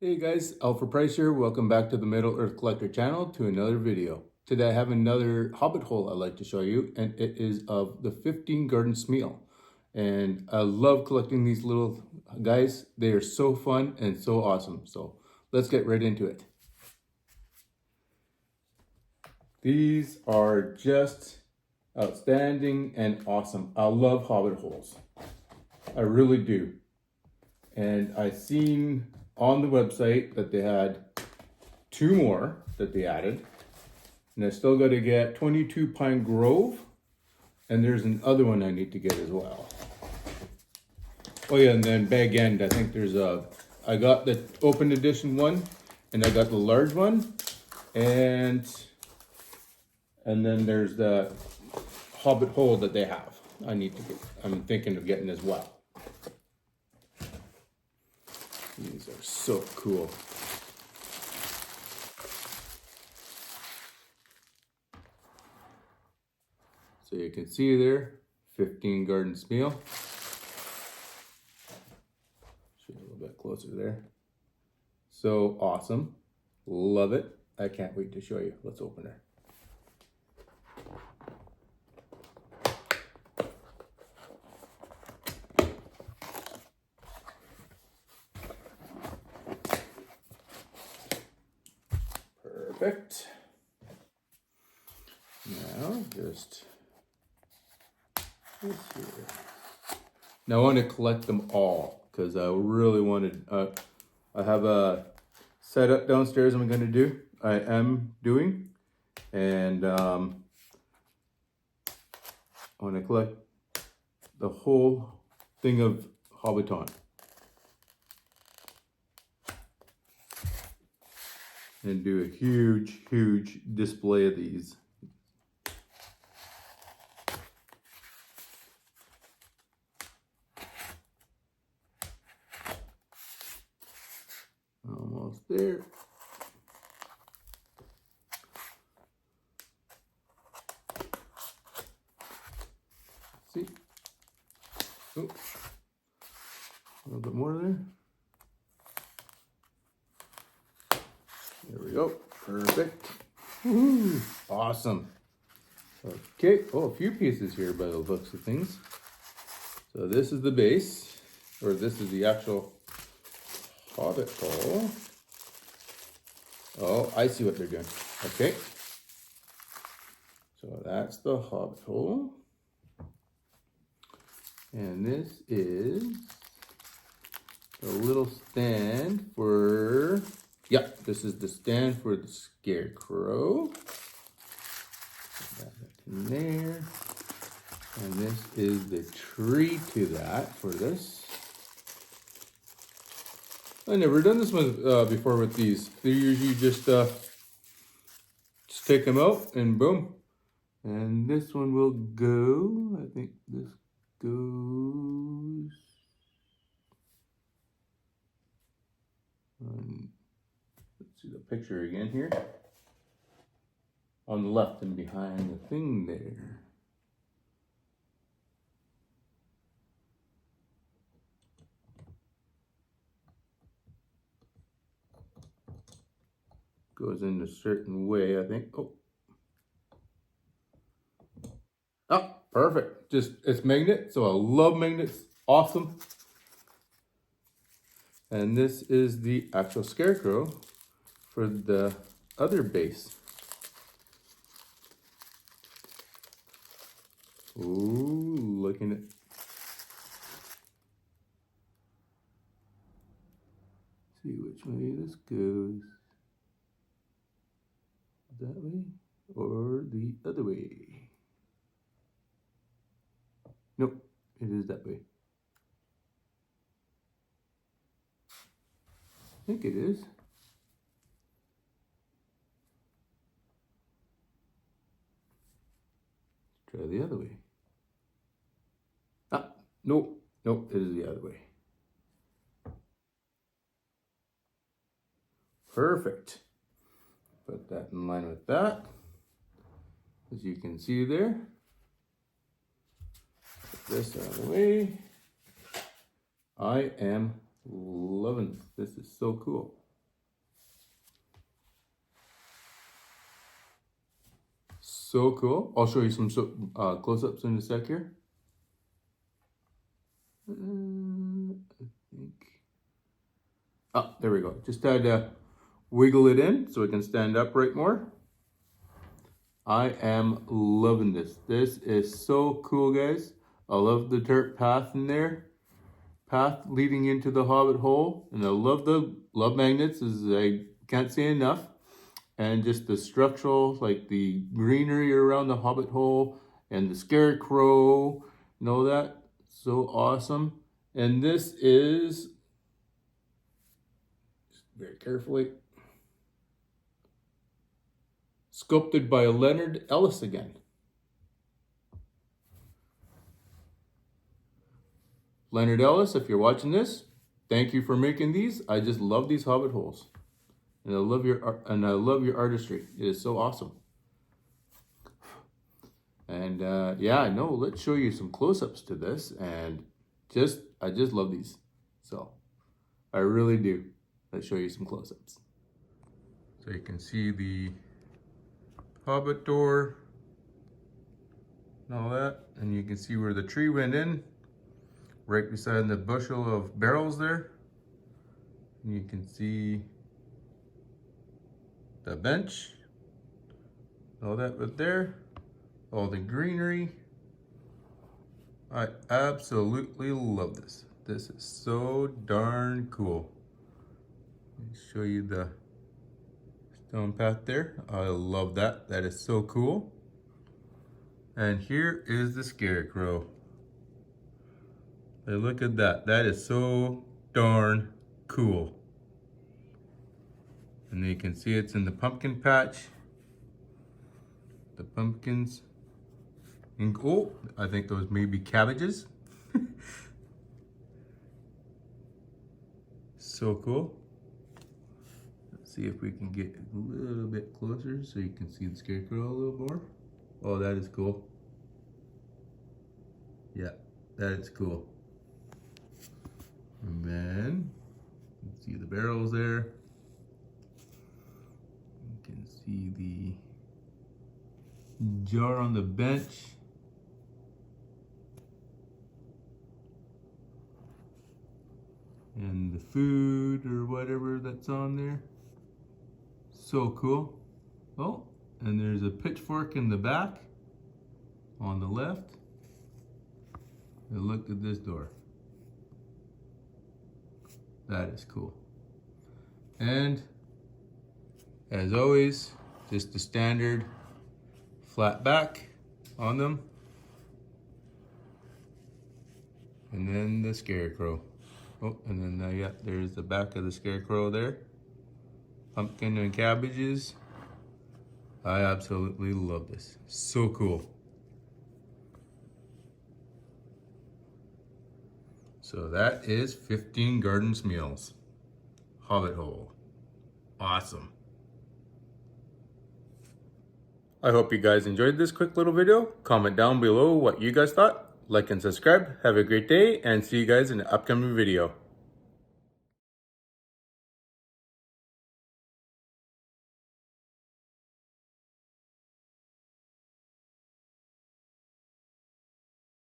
Hey guys, Alpha Price here. Welcome back to the Middle Earth Collector channel to another video. Today I have another Hobbit hole I'd like to show you, and it is of the 15 Garden Smial. And I love collecting these little guys. They are so fun and so awesome. So let's get right into it. These are just outstanding and awesome. I love Hobbit holes. I really do. And I seen on the website that they had 2 more that they added, and I still got to get 22 Pine Grove, and there's another one I need to get as well. Oh yeah, and then Bag End, I think there's I got the open edition one, and I got the large one, and then there's the Hobbit hole that they have. I'm thinking of getting as well. These are so cool. So you can see there, 15 Garden Smial. Show you a little bit closer there. So awesome. Love it. I can't wait to show you. Let's open her. Perfect. Now just this here. Now I want to collect them all because I really wanted. I have a setup downstairs. I am doing, and I want to collect the whole thing of Hobbiton. And do a huge display of these. Almost there. See? Oh, a little bit more there. There we go. Perfect. Woo-hoo. Awesome. Okay. Oh, a few pieces here by the looks of things. So this is the base, or this is the actual Hobbit hole. Oh, I see what they're doing. Okay. So that's the Hobbit hole. And this is a little stand for... Yeah, this is the stand for the scarecrow. Put that in there. And this is the tree to that for this. I've never done this one before with these. They usually just take them out and boom. And this one will go, I think this goes on. Let's see the picture again here. On the left and behind the thing there. Goes in a certain way, I think. Oh, perfect. Just, it's magnet, so I love magnets. Awesome. And this is the actual scarecrow for the other base. Ooh, looking at. See which way this goes. That way or the other way? Nope, it is that way. I think it is. Let's try the other way. Ah, nope, nope, it is the other way. Perfect. Put that in line with that. As you can see there. Put this out of the way. I am loving this. This is so cool. So cool. I'll show you some close-ups in a sec here. I think. Oh, there we go. Just had to wiggle it in so it can stand upright more. I am loving this. This is so cool, guys. I love the dirt path in there. Path leading into the Hobbit hole. And I love the magnets, as I can't say enough. And just the structural, like the greenery around the Hobbit hole and the scarecrow and all that. So awesome. And this is, very carefully, sculpted by Leonard Ellis again. Leonard Ellis, if you're watching this, thank you for making these. I just love these Hobbit holes. And I love your art, and I love your artistry. It is so awesome. And yeah, I know. Let's show you some close-ups to this, and I just love these. So I really do. Let's show you some close-ups. So you can see the Hobbit door and all that, and you can see where the tree went in, right beside the bushel of barrels there. And you can see the bench, all that right there, all the greenery. I absolutely love this. This is so darn cool. Let me show you the stone path there. I love that. That is so cool. And here is the scarecrow. Hey, look at that. That is so darn cool. And you can see it's in the pumpkin patch. The pumpkins. And, oh, I think those may be cabbages. So cool. Let's see if we can get a little bit closer so you can see the scarecrow a little more. Oh, that is cool. Yeah, that is cool. And then you can see the barrels there. You can see the jar on the bench. And the food or whatever that's on there. So cool. Oh, and there's a pitchfork in the back on the left. And look at this door. That is cool. And as always, just the standard flat back on them. And then the scarecrow. Oh, and then yeah, there's the back of the scarecrow there. Pumpkin and cabbages. I absolutely love this. So cool. So that is 15 Garden Smials. Hobbit hole. Awesome. I hope you guys enjoyed this quick little video. Comment down below what you guys thought. Like and subscribe. Have a great day and see you guys in the upcoming video.